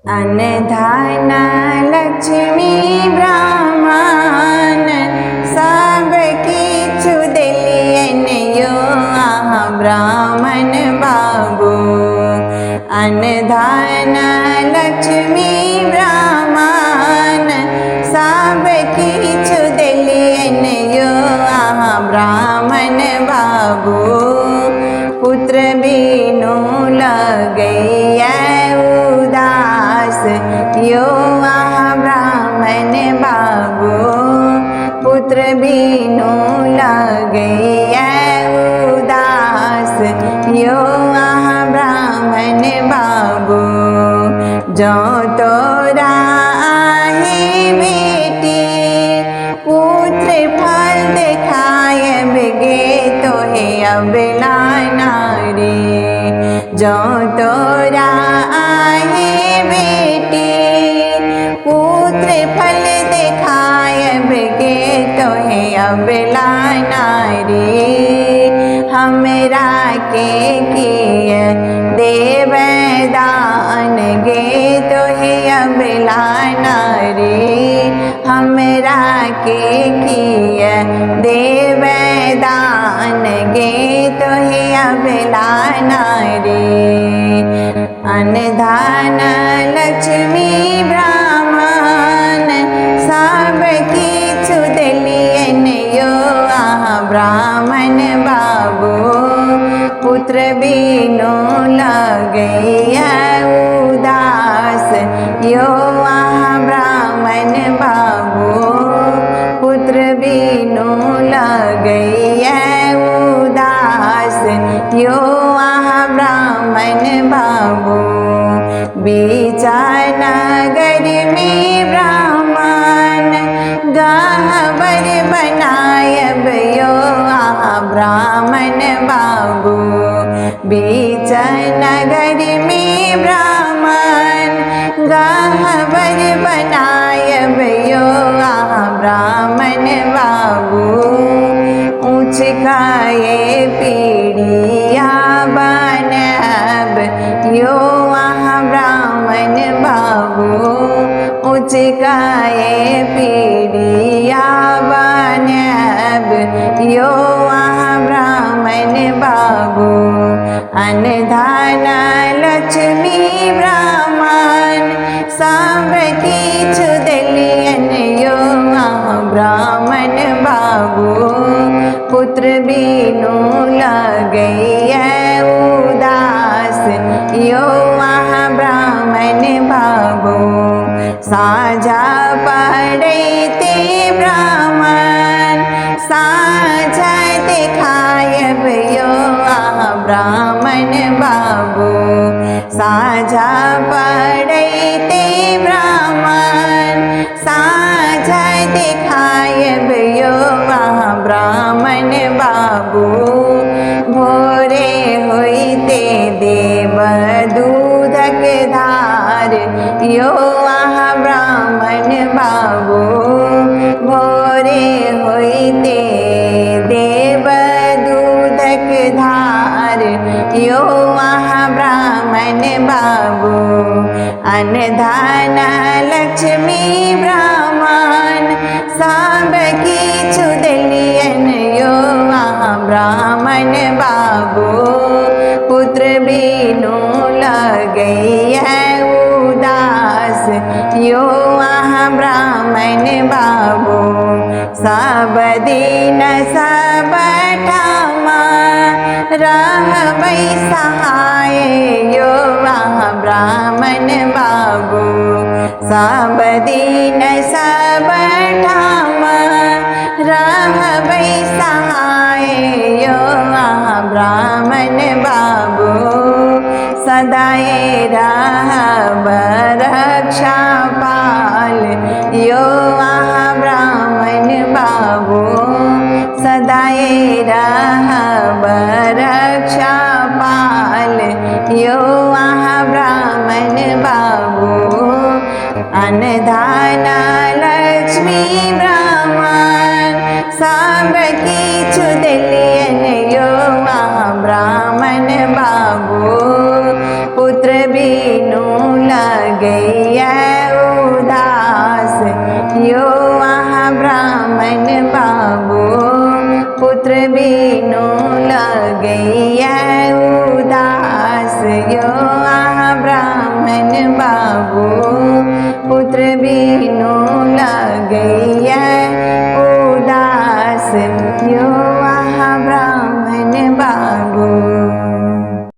अन्नधान लक्ष्मी ब्राह्मण सब किछु देलियन यो अहाँ ब्राह्मण बाबू। अन्नधान लक्ष्मी ब्राह्मण सब किछु देलियन यो अहाँ ब्राह्मण बाबू। पुत्र बिनु लगैया उदास यो अहाँ ब्राह्मण बाबू। पुत्र बिनु लगैया उदास यो अहाँ ब्राह्मण बाबू। जो तोरा आहे बेटी पुत्र फल देखायब गे तोहे अबला नारी। जो तोरा आहे बेटी पुत्र फल देखायब गे तोहे अबला नारी। हमरा के किय देव दान गे तोहे अबला नारी। हमरा के किय देव दान गे तोहे अबला नारी। अन्नधान लक्ष्मी ब्राह्मण सब किछु देलियन यो अहाँ ब्राह्मण बाबू। पुत्र बिनु लगैया उदास यो अहाँ ब्राह्मण बाबू। पुत्र बिनु लगैया उदास यो अहाँ ब्राह्मण बाबू। बीचा नगर में ब्राह्मण गहबर बनायब यो अहाँ ब्राह्मण बाबू। बीच नगर में ब्राह्मण गहबर बनायब यो अहाँ ब्राह्मण बाबू। ऊँच खाए पीढ़िया बनब यो अहाँ ब्राह्मण बाबू। ऊँच खाए पीढ़िया बनब यो अहाँ ब्राह्मण बाबू। अन्नधान लक्ष्मी ब्राह्मण सब किछु देलियन यो अहाँ ब्राह्मण बाबू। पुत्र बिनु लगैया उदास यो अहाँ ब्राह्मण बाबू। साझा पड़ैते ब्राह्मण साझा देखायब यो अहाँ ब्राह्मण बाबू। साझा पड़ैते ब्राह्मण साझा देखायब यो अहाँ ब्राह्मण बाबू। भोरे होइते देव दूधक धार यो अहाँ ब्राह्मण बाबू। भोरे होइते देव दूधक धार यो अहाँ ब्राह्मण बाबू। अन्नधान लक्ष्मी ब्राह्मण सब किछु देलियन यो अहाँ ब्राह्मण बाबू। पुत्र बिनु लगैया उदास यो अहाँ ब्राह्मण बाबू। सब दिन सब ठामा रहबै सहाय यो अहाँ ब्राह्मण बाबू। सब दिन सब ठामा रहबै सहाय यो अहाँ ब्राह्मण बाबू। सदाए रहब रक्षा पाल यो अहाँ ब्राह्मण बाबू। सदाए रहब रक्षा पाल यो अहाँ ब्राह्मण बाबू। अन्नधान लक्ष्मी ब्राह्मण सब किछु देलियन यो अहाँ ब्राह्मण बाबू। पुत्र बिनु लगे गई उदास यो वहाँ ब्राह्मण बाबू पुत्र बिनु लग गई उदास यो वहाँ ब्राह्मण बाबू पुत्र बिनु लग गई